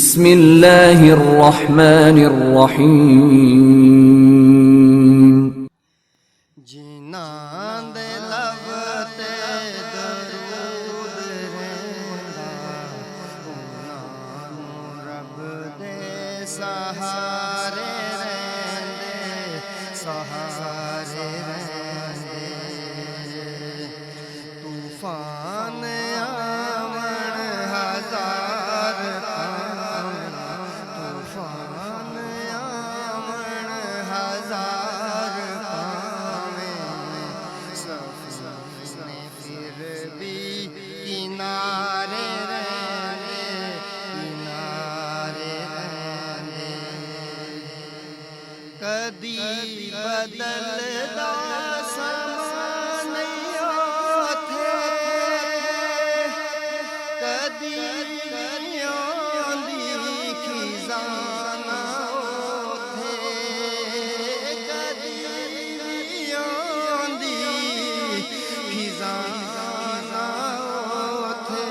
बिस्मिल्लाहिर्रहमानिर्रहीम। जिन्हां दे लब ते दरूद रहिंदा, उन्हां नूं रब दे सहारे रहिंदे, सहारे रहिंदे। तूफान आवण हजार पावन, तूफान आवण हजार पावन, सफीने फिर भी किनारे रहने, किनारे रहने। कदी बदलदा समा नहीं होते, कदी आंदी खिजाना होते, कदी आंदी खिजाना होते।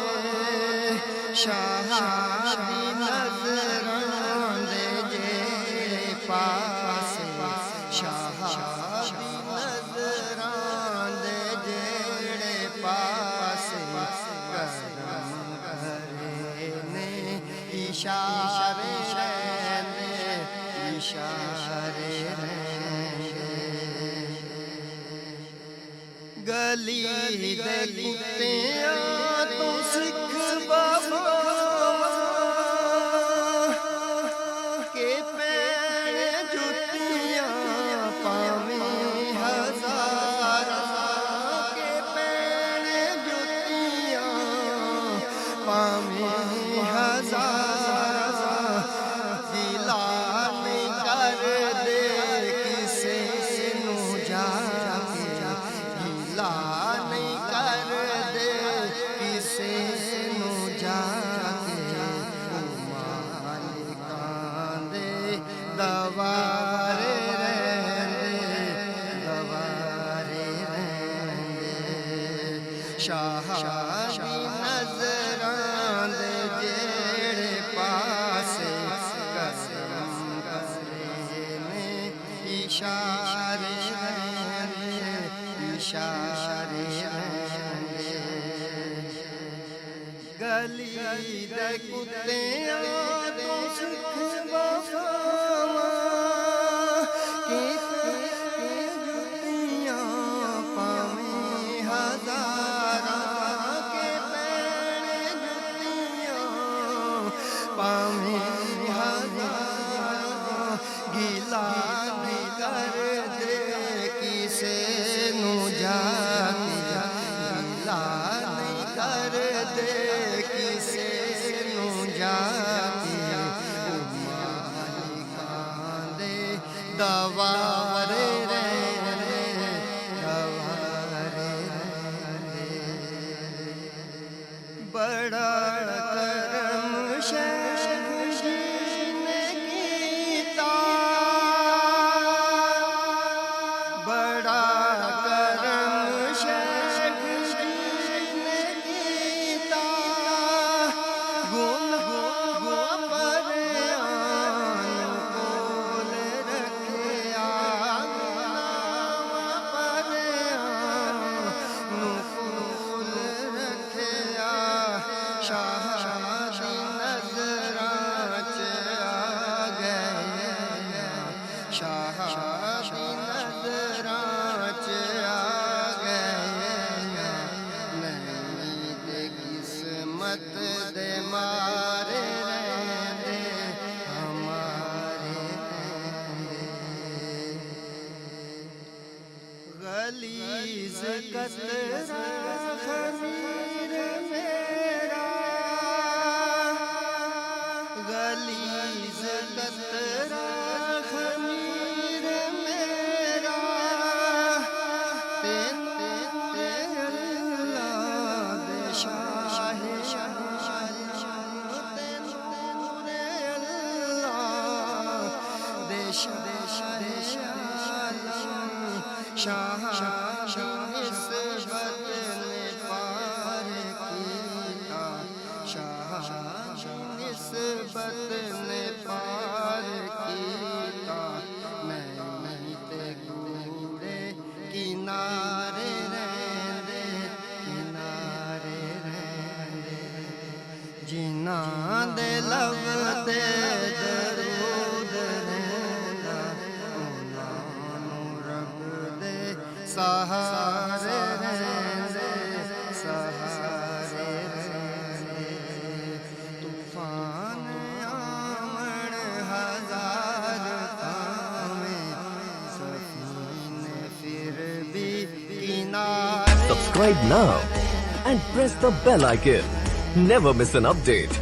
शाहादी नजरां दे जेड़े पासे, शाहादी नजरां दे जेड़े पासे, करम करे ने इशारे रहने, इशारे रहने। गली दे कुत्तियां तू सिख बाबा के पैण जुत्तियां पावें हजारा, के पैण जुत्तियां पावें हजारा। गिला नहीं कर दे किसे नूं जाके, गिला नहीं कर दे किसे नूं जाके। ओ मालिकां दे दवारे रहंदे, दवारे रहंदे। शाहादी नजरां दे जेड़े पासे, करम करे ने इशारे रहंदे, इशारे रहंदे। गली दे कुत्तियां तू सिख वफावा के जुत्तियां पावें हजारा, के पैण जुत्तियां पावें हजारा। गिला नहीं कर दे किसे नूं जाके, गिला नहीं कर दे किसे नूं जाके। ओ मालिकां दे दवारे रहंदे, दवारे रहंदे। बड़ा करम शेख जी ने कीता, बड़ा करम शेख जी ने कीता। गुन परयान कोल रखिया, गुनाह परयान कोल रखिया। शाहादी नजरां च आ गए, शाहादी नजरां च आ गए। नहीं दे किस्मत दे मारे रहंदे, हमारे रहंदे। गलीज़ कतरा खमीर मेरा, गलीज़ कतरा खमीर मेरा। तेरे अल्लाह दे शाहे शाह, तेरे अल्लाह दे शाहे शाह। निस्बत ने पार कीता, शाह निस्बत ने पार कीता नहीं ते कूड़े किनारे रहंदे किनारे रहंदे जिन्हां दे लब ते दरूद रहंदा उन्हां नूं रब दे सहारे रहंदे सहारे रहंदे तूफान आमण हजार तावें सफीने फिर भी किनारे Subscribe now and press the bell icon. Never miss an update.